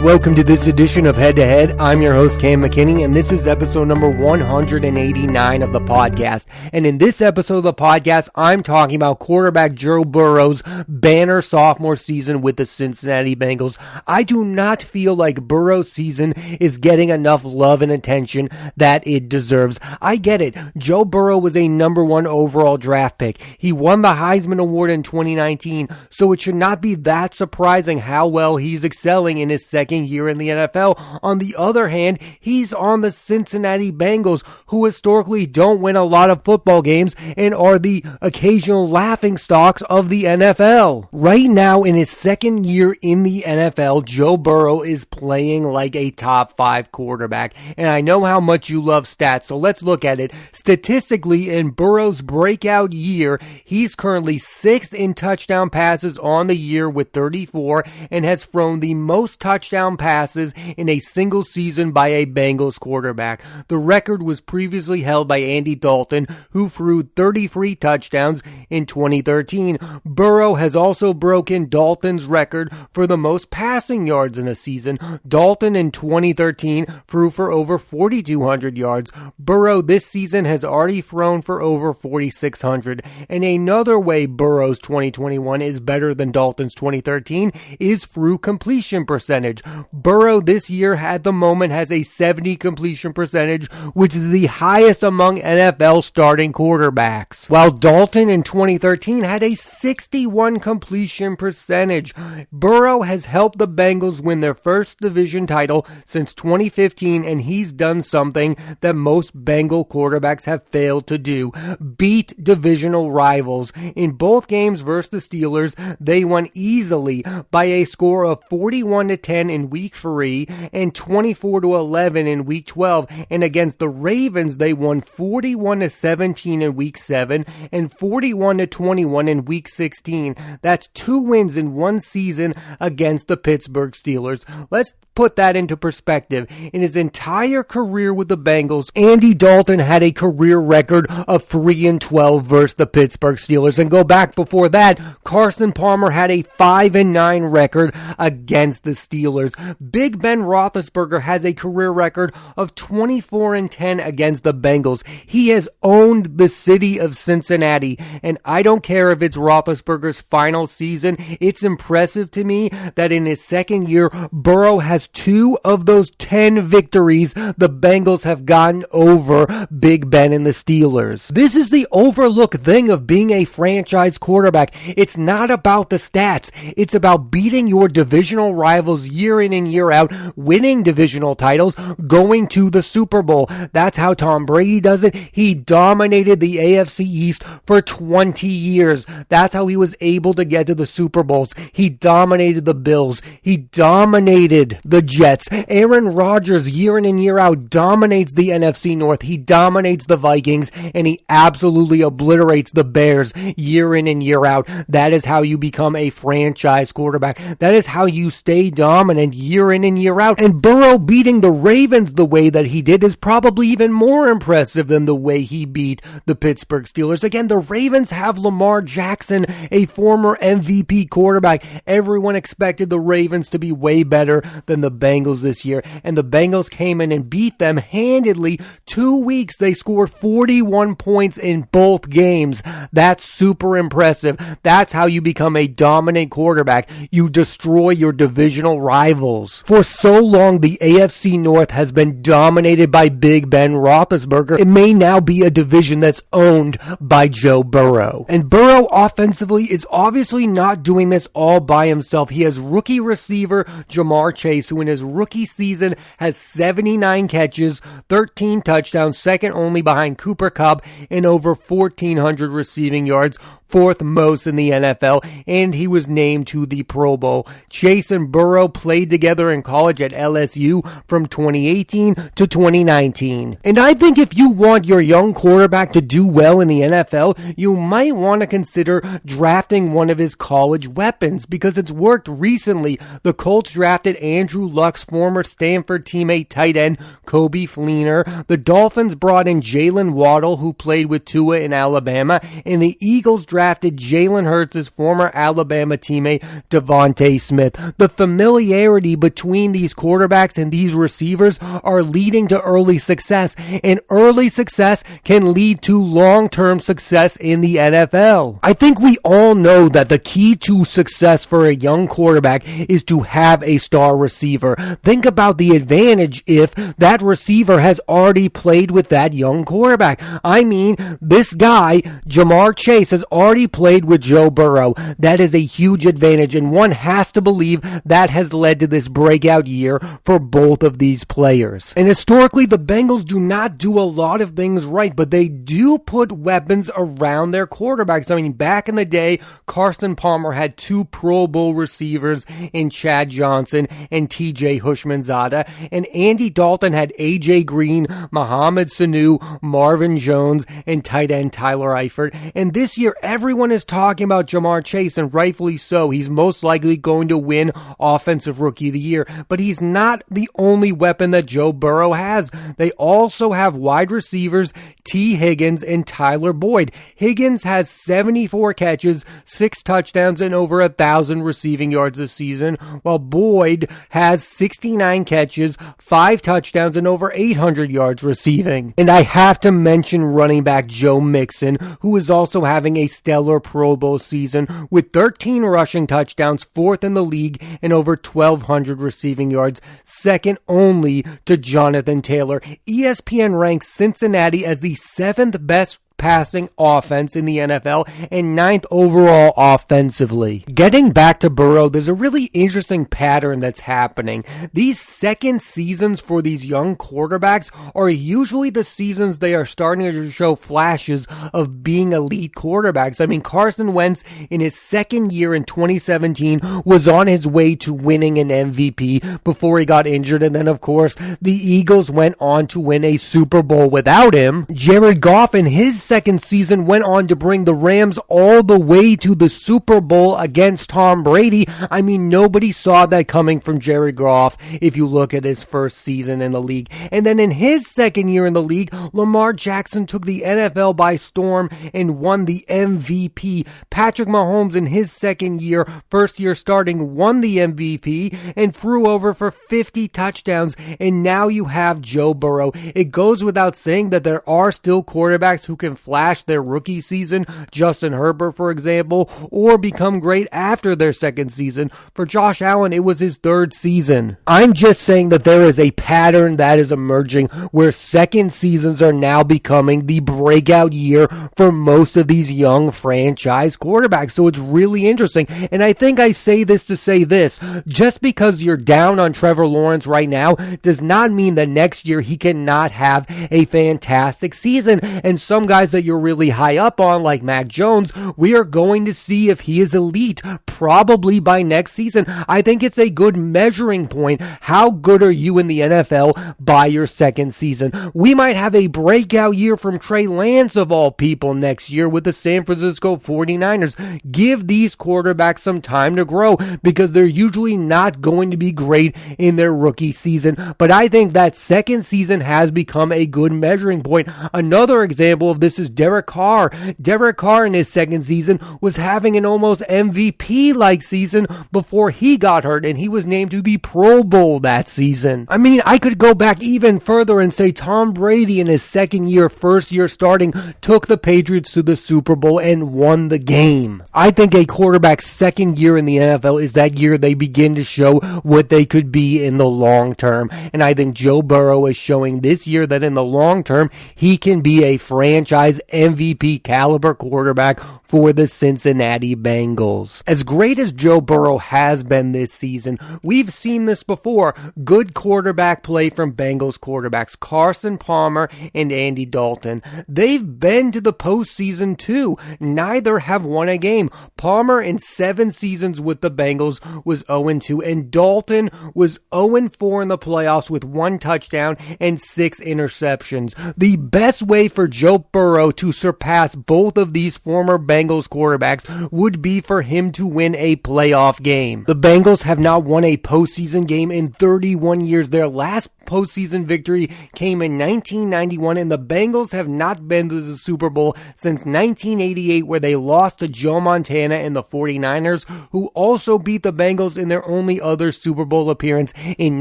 Welcome to this edition of Head to Head. I'm your host, Cam McKinney, and this is episode number 189 of the podcast. And in this episode of the podcast, I'm talking about quarterback Joe Burrow's banner sophomore season with the Cincinnati Bengals. I do not feel like Burrow's season is getting enough love and attention that it deserves. I get it. Joe Burrow was a number one overall draft pick. He won the Heisman Award in 2019, so it should not be that surprising how well he's excelling in his second year in the NFL. On the other hand, he's on the Cincinnati Bengals, who historically don't win a lot of football games and are the occasional laughingstocks of the NFL. Right now, in his second year in the NFL, Joe Burrow is playing like a top 5 quarterback. And I know how much you love stats, so let's look at it. Statistically, in Burrow's breakout year, he's currently 6th in touchdown passes on the year with 34 and has thrown the most touchdown passes in a single season by a Bengals quarterback. The record was previously held by Andy Dalton, who threw 33 touchdowns in 2013. Burrow has also broken Dalton's record for the most passing yards in a season. Dalton in 2013 threw for over 4,200 yards. Burrow this season has already thrown for over 4,600. And another way Burrow's 2021 is better than Dalton's 2013 is through completion percentage. Burrow this year at the moment has a 70 completion percentage, which is the highest among NFL starting quarterbacks. While Dalton in 2013 had a 61 completion percentage. Burrow has helped the Bengals win their first division title since 2015, and he's done something that most Bengal quarterbacks have failed to do: beat divisional rivals. In both games versus the Steelers, they won easily by a score of 41-10 in week 3 and 24-11 in week 12. And against the Ravens, they won 41-17 in week 7 and 41-21 in week 16. That's 2 wins in one season against the Pittsburgh Steelers. Let's put that into perspective. In his entire career with the Bengals, Andy Dalton had a career record of 3-12 versus the Pittsburgh Steelers. And go back before that, Carson Palmer had a 5-9 record against the Steelers. Big Ben Roethlisberger has a career record of 24-10 against the Bengals. He has owned the city of Cincinnati, and I don't care if it's Roethlisberger's final season. It's impressive to me that in his second year, Burrow has 2 of those 10 victories the Bengals have gotten over Big Ben and the Steelers. This is the overlooked thing of being a franchise quarterback. It's not about the stats. It's about beating your divisional rivals year in and year out, winning divisional titles, going to the Super Bowl. That's how Tom Brady does it. He dominated the AFC East for 20 years. That's how he was able to get to the Super Bowls. He dominated the Bills. He dominated the Jets. Aaron Rodgers, year in and year out, dominates the NFC North. He dominates the Vikings, and he absolutely obliterates the Bears year in and year out. That is how you become a franchise quarterback. That is how you stay dominant year in and year out. And Burrow beating the Ravens the way that he did is probably even more impressive than the way he beat the Pittsburgh Steelers. Again, the Ravens have Lamar Jackson, a former MVP quarterback. Everyone expected the Ravens to be way better than the Bengals this year, and the Bengals came in and beat them handedly. 2 weeks, they scored 41 points in both games. That's super impressive. That's how you become a dominant quarterback. You destroy your divisional rivals. For so long, the AFC North has been dominated by Big Ben Roethlisberger. It may now be a division that's owned by Joe Burrow. And Burrow offensively is obviously not doing this all by himself. He has rookie receiver Jamar Chase, who in his rookie season has 79 catches, 13 touchdowns, second only behind Cooper Kupp, and over 1,400 receiving yards, 4th most in the NFL, and he was named to the Pro Bowl. Chase and Burrow played together in college at LSU from 2018 to 2019. And I think if you want your young quarterback to do well in the NFL, you might want to consider drafting one of his college weapons, because it's worked recently. The Colts drafted Andrew Luck's former Stanford teammate tight end Coby Fleener. The Dolphins brought in Jalen Waddle, who played with Tua in Alabama, and the Eagles drafted Jalen Hurts' former Alabama teammate Devontae Smith. The familiarity similarity between these quarterbacks and these receivers are leading to early success, and early success can lead to long-term success in the NFL. I think we all know that the key to success for a young quarterback is to have a star receiver. Think about the advantage if that receiver has already played with that young quarterback. I mean, this guy, Jamar Chase, has already played with Joe Burrow. That is a huge advantage, and one has to believe that has led to this breakout year for both of these players. And historically, the Bengals do not do a lot of things right, but they do put weapons around their quarterbacks. I mean, back in the day, Carson Palmer had 2 Pro Bowl receivers in Chad Johnson and TJ Hushmanzada, and Andy Dalton had AJ Green, Mohamed Sanu, Marvin Jones, and tight end Tyler Eifert. And this year, everyone is talking about Jamar Chase, and rightfully so. He's most likely going to win Offensive Rookie of the Year, but he's not the only weapon that Joe Burrow has. They also have wide receivers T. Higgins and Tyler Boyd. Higgins has 74 catches, 6 touchdowns, and over 1,000 receiving yards this season, while Boyd has 69 catches, 5 touchdowns, and over 800 yards receiving. And I have to mention running back Joe Mixon, who is also having a stellar Pro Bowl season with 13 rushing touchdowns, 4th in the league, and over 1,200 receiving yards, second only to Jonathan Taylor. ESPN ranks Cincinnati as the 7th best passing offense in the NFL and 9th overall offensively. Getting back to Burrow, there's a really interesting pattern that's happening. These second seasons for these young quarterbacks are usually the seasons they are starting to show flashes of being elite quarterbacks. I mean, Carson Wentz in his second year in 2017 was on his way to winning an MVP before he got injured, and then of course the Eagles went on to win a Super Bowl without him. Jared Goff in his second season went on to bring the Rams all the way to the Super Bowl against Tom Brady. I mean, nobody saw that coming from Jared Goff if you look at his first season in the league. And then in his second year in the league, Lamar Jackson took the NFL by storm and won the MVP. Patrick Mahomes in his second year, first year starting, won the MVP and threw over for 50 touchdowns. And now you have Joe Burrow. It goes without saying that there are still quarterbacks who can flash their rookie season, Justin Herbert for example, or become great after their second season. For Josh Allen, it was his 3rd season. I'm just saying that there is a pattern that is emerging where second seasons are now becoming the breakout year for most of these young franchise quarterbacks. So it's really interesting. And I think I say this to say this: just because you're down on Trevor Lawrence right now does not mean that next year he cannot have a fantastic season. And some guys that you're really high up on, like Mac Jones, we are going to see if he is elite probably by next season. I think it's a good measuring point. How good are you in the NFL by your second season? We might have a breakout year from Trey Lance of all people next year with the San Francisco 49ers. Give these quarterbacks some time to grow because they're usually not going to be great in their rookie season. But I think that second season has become a good measuring point. Another example of this is Derek Carr. Derek Carr in his second season was having an almost MVP-like season before he got hurt, and he was named to the Pro Bowl that season. I mean, I could go back even further and say Tom Brady in his second year, first year starting, took the Patriots to the Super Bowl and won the game. I think a quarterback's second year in the NFL is that year they begin to show what they could be in the long term, and I think Joe Burrow is showing this year that in the long term, he can be a franchise MVP caliber quarterback for the Cincinnati Bengals. As great as Joe Burrow has been this season, we've seen this before. Good quarterback play from Bengals quarterbacks Carson Palmer and Andy Dalton. They've been to the postseason too. Neither have won a game. Palmer in 7 seasons with the Bengals was 0-2, and Dalton was 0-4 in the playoffs with 1 touchdown and 6 interceptions. The best way for Joe Burrow to surpass both of these former Bengals quarterbacks would be for him to win a playoff game. The Bengals have not won a postseason game in 31 years. Their last postseason victory came in 1991, and the Bengals have not been to the Super Bowl since 1988, where they lost to Joe Montana and the 49ers, who also beat the Bengals in their only other Super Bowl appearance in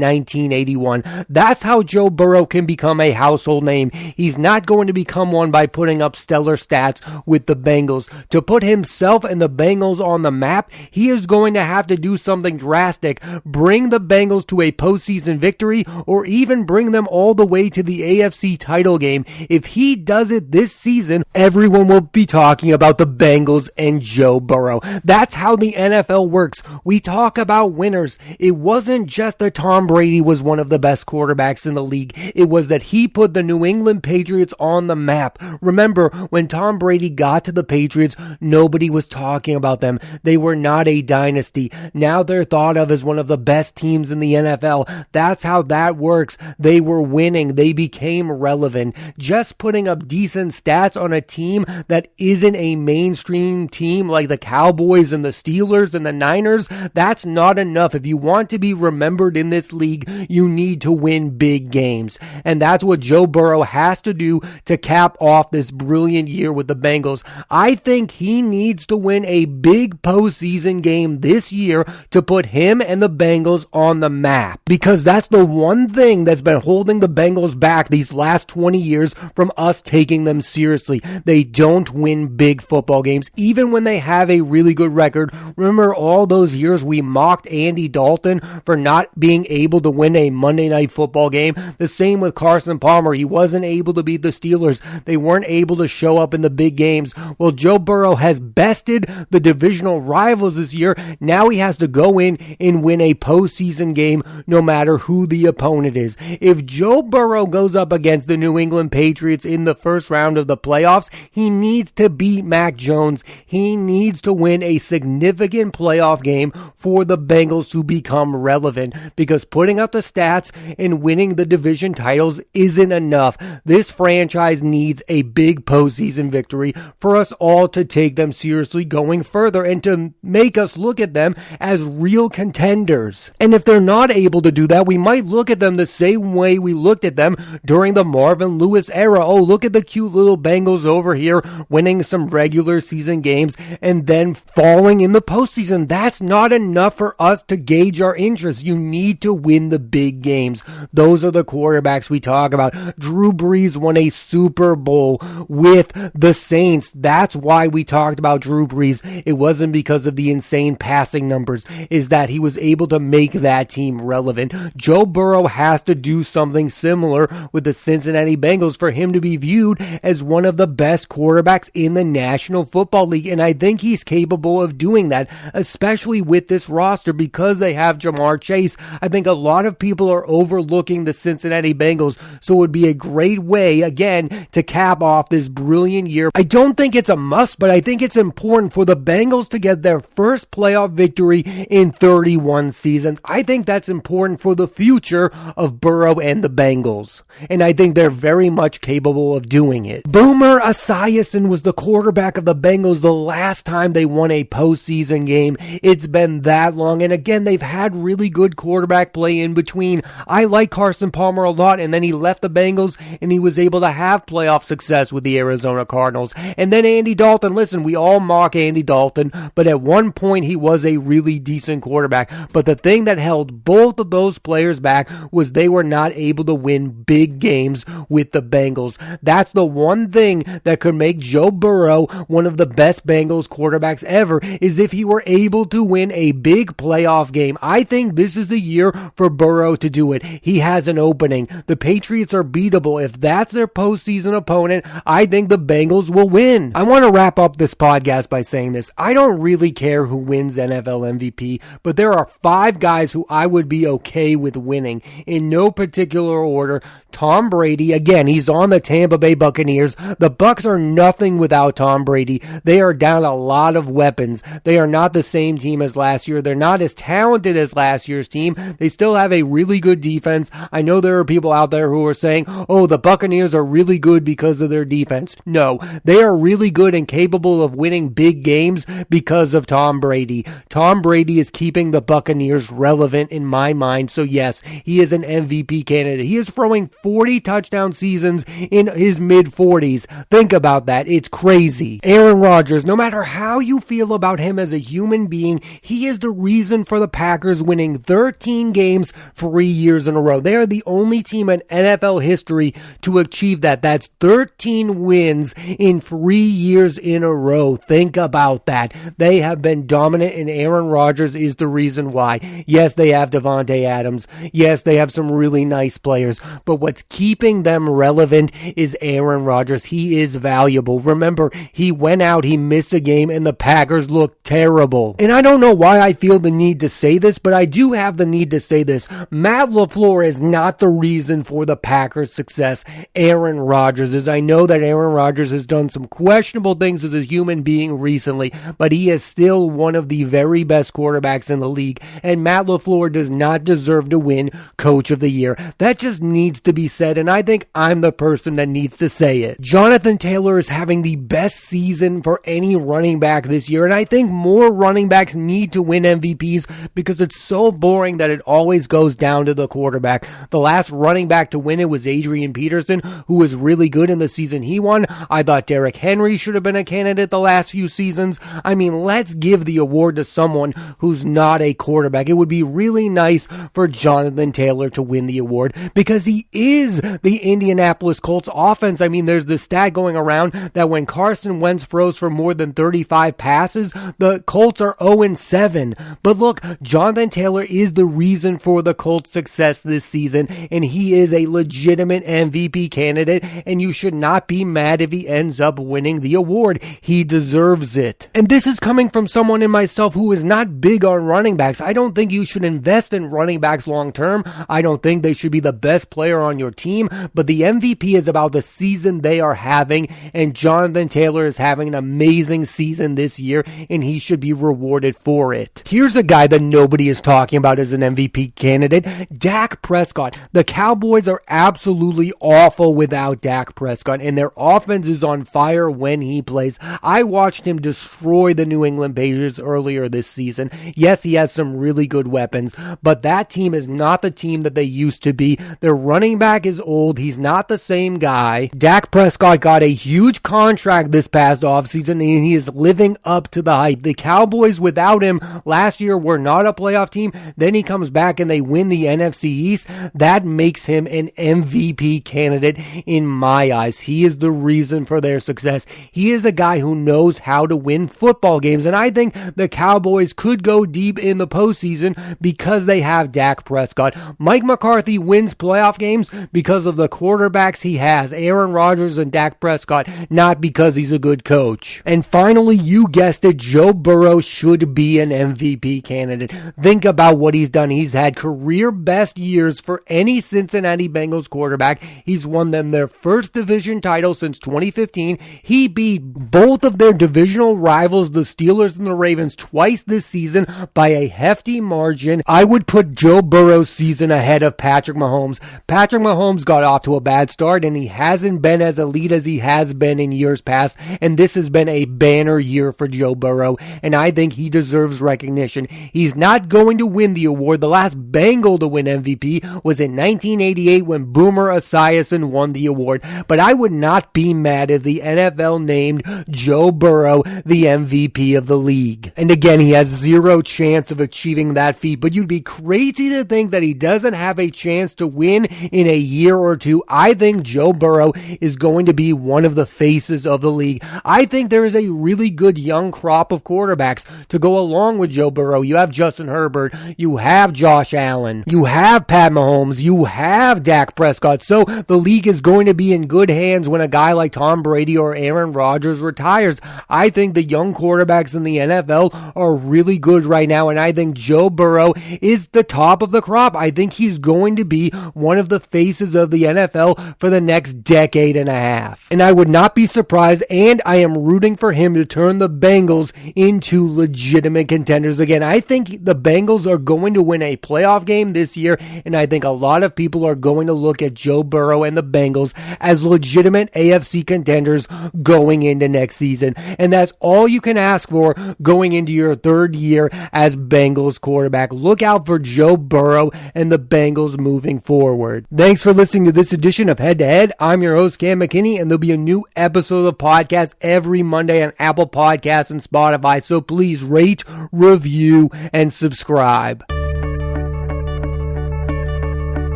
1981. That's how Joe Burrow can become a household name. He's not going to become one by putting up stellar stats with the Bengals. To put himself and the Bengals on the map, he is going to have to do something drastic, bring the Bengals to a postseason victory, or even bring them all the way to the AFC title game. If he does it this season, everyone will be talking about the Bengals and Joe Burrow. That's how the NFL works. We talk about winners. It wasn't just that Tom Brady was one of the best quarterbacks in the league. It was that he put the New England Patriots on the map. Remember, when Tom Brady got to the Patriots, nobody was talking about them. They were not a dynasty. Now they're thought of as one of the best teams in the NFL. That's how that works. They were winning. They became relevant. Just putting up decent stats on a team that isn't a mainstream team like the Cowboys and the Steelers and the Niners, that's not enough. If you want to be remembered in this league, you need to win big games. And that's what Joe Burrow has to do to cap off this brilliant year with the Bengals. I think he needs to win a big postseason game this year to put him and the Bengals on the map, because that's the one thing that's been holding the Bengals back these last 20 years from us taking them seriously. They don't win big football games, even when they have a really good record. Remember all those years we mocked Andy Dalton for not being able to win a Monday Night Football game? The same with Carson Palmer. He wasn't able to beat the Steelers. They weren't able to show up in the big games. Well, Joe Burrow has bested the divisional rivals this year. Now he has to go in and win a postseason game no matter who the opponent is. If Joe Burrow goes up against the New England Patriots in the first round of the playoffs, he needs to beat Mac Jones. He needs to win a significant playoff game for the Bengals to become relevant, because putting up the stats and winning the division titles isn't enough. This franchise needs a big postseason victory for us all to take them seriously going further and to make us look at them as real contenders. And if they're not able to do that, we might look at them the same way we looked at them during the Marvin Lewis era. Oh, look at the cute little Bengals over here winning some regular season games and then falling in the postseason. That's not enough for us to gauge our interest. You need to win the big games. Those are the quarterbacks we talk about. Drew Brees won a Super Bowl with the Saints. That's why we talked about Drew Brees. It wasn't because of the insane passing numbers. Is that he was able to make that team relevant. Joe Burrow has to do something similar with the Cincinnati Bengals for him to be viewed as one of the best quarterbacks in the National Football League. And I think he's capable of doing that, especially with this roster, because they have Jamar Chase. I think a lot of people are overlooking the Cincinnati Bengals, so it would be a great way, again, to cap off this brilliant year. I don't think it's a must, but I think it's important for the Bengals to get their first playoff victory in 31 seasons. I think that's important for the future of Burrow and the Bengals, and I think they're very much capable of doing it. Boomer Esiason was the quarterback of the Bengals the last time they won a postseason game. It's been that long, and again, they've had really good quarterback play in between. I like Carson Palmer a lot, and then he left the Bengals, and he was able to have playoff success with the Arizona Cardinals. And then Andy Dalton, listen, we all mock Andy Dalton, but at one point he was a really decent quarterback. But the thing that held both of those players back was they were not able to win big games with the Bengals. That's the one thing that could make Joe Burrow one of the best Bengals quarterbacks ever, is if he were able to win a big playoff game. I think this is the year for Burrow to do it. He has an opening. The Patriots are beatable. If that's their postseason opponent, I think the Bengals will win. I want to wrap up this podcast by saying this. I don't really care who wins NFL MVP, but there are 5 guys who I would be okay with winning in no particular order. Tom Brady, again, he's on the Tampa Bay Buccaneers. The Bucs are nothing without Tom Brady. They are down a lot of weapons. They are not the same team as last year. They're not as talented as last year's team. They still have a really good defense. I know there are people out there who are saying, oh, the Buccaneers are really good because of their defense. No, they are really good and capable of winning big games because of Tom Brady. Tom Brady is keeping the Buccaneers relevant in my mind. So yes, he is an MVP candidate. He is throwing 40 touchdown seasons in his mid-40s. Think about that. It's crazy. Aaron Rodgers, no matter how you feel about him as a human being, he is the reason for the Packers winning 13 games 3 years in a row. They are the only team in NFL history to achieve that. That's 13 wins in 3 years in a row. Think about that. They have been dominant, and Aaron Rodgers is the reason why. Yes, they have Devontae Adams. Yes, they have some really nice players, but what's keeping them relevant is Aaron Rodgers. He is valuable. Remember, he went out, he missed a game, and the Packers looked terrible. And I don't know why I feel the need to say this, but I do have the need to say this. Matt LaFleur is not the reason for the Packers' success. Aaron Rodgers is. I know that Aaron Rodgers has done some questionable things as a human being recently, but he is still one of the very best quarterbacks in the league, and Matt LaFleur does not deserve to win Coach of the Year. That just needs to be said, and I think I'm the person that needs to say it. Jonathan Taylor is having the best season for any running back this year, and I think more running backs need to win MVPs because it's so boring that it always goes down to the quarterback. The last running back to win it was Adrian Peterson, who was really good in the season he won. I thought Derrick Henry should have been a candidate the last few seasons. I mean, let's give the award to someone who's not a quarterback. It would be really nice for Jonathan Taylor to win the award because he is the Indianapolis Colts offense. I mean, there's the stat going around that when Carson Wentz throws for more than 35 passes, the Colts are 0-7. But look, Jonathan Taylor is the reason for the Colts' success this season, and he is a legitimate MVP candidate, and you should not be mad if he ends up winning the award. He deserves it. And this is coming from someone in myself who is not big on running backs. I don't think you should invest in running backs long term. I don't think they should be the best player on your team, but the MVP is about the season they are having, and Jonathan Taylor is having an amazing season this year, and he should be rewarded for it. Here's a guy that nobody is talking about as an MVP candidate, Dak Prescott. The Cowboys are absolutely awful without Dak Prescott, and their offense is on fire when he plays. I watched him destroy the New England Patriots earlier this season. Yes, he has some really good weapons, but that team is not the team that they used to be. Their running back is old. He's not the same guy. Dak Prescott got a huge contract this past offseason, and he is living up to the hype. The Cowboys without him last year were not a playoff team. Then he comes back and they win the NFC East. That makes him an MVP candidate in my eyes. He is the reason for their success. He is a guy who knows how to win football games, and I think the Cowboys could go deep in the postseason because they have Dak Prescott. Mike McCarthy wins playoff games because of the quarterbacks he has, Aaron Rodgers and Dak Prescott, not because he's a good coach. And finally, you guessed it, Joe Burrow should be an MVP candidate. Think about what he's done. He's had career best years for any Cincinnati Bengals quarterback. He's won them their first division title since 2015. He beat both of their divisional rivals, the Steelers and the Ravens, twice this season by a hefty margin. I would put Joe Burrow's season ahead of Patrick Mahomes. Patrick Mahomes got off to a bad start, and he hasn't been as elite as he has been in years past, and this has been a banner year for Joe Burrow, and I think he deserves recognition. He's not going to win the award. The last Bengal to win MVP was in 1988 when Boomer Esiason won the award, but I would not be mad if the NFL named Joe Burrow the MVP of the league. And again, he has zero chance of achieving that feat, but you'd be crazy to think that he doesn't have a chance to win in a year or two. I think Joe Burrow is going to be one of the faces of the league. I think there is a really good young crop of quarterbacks to go along with Joe Burrow. You have Justin Herbert, you have Josh Allen, you have Pat Mahomes, you have Dak Prescott. So the league is going to be in good hands when a guy like Tom Brady or Aaron Rodgers retires. I think the young quarterbacks in the NFL are really good right now, and I think Joe Burrow is the top of the crop. I think he's going to be one of the faces of the NFL for the next decade and a half. And I would not be surprised, and I am rooting for him to turn the Bengals into legitimate contenders again. I think the Bengals are going to win a playoff game this year, and I think a lot of people are going to look at Joe Burrow and the Bengals as legitimate AFC contenders going into next season. And that's all you can ask for going into your third year as Bengals quarterback. Look out for Joe Burrow and the Bengals Bengals moving forward. Thanks for listening to this edition of Head to Head. I'm your host, Cam McKinney, and there'll be a new episode of the podcast every Monday on Apple Podcasts and Spotify. So please rate, review, and subscribe.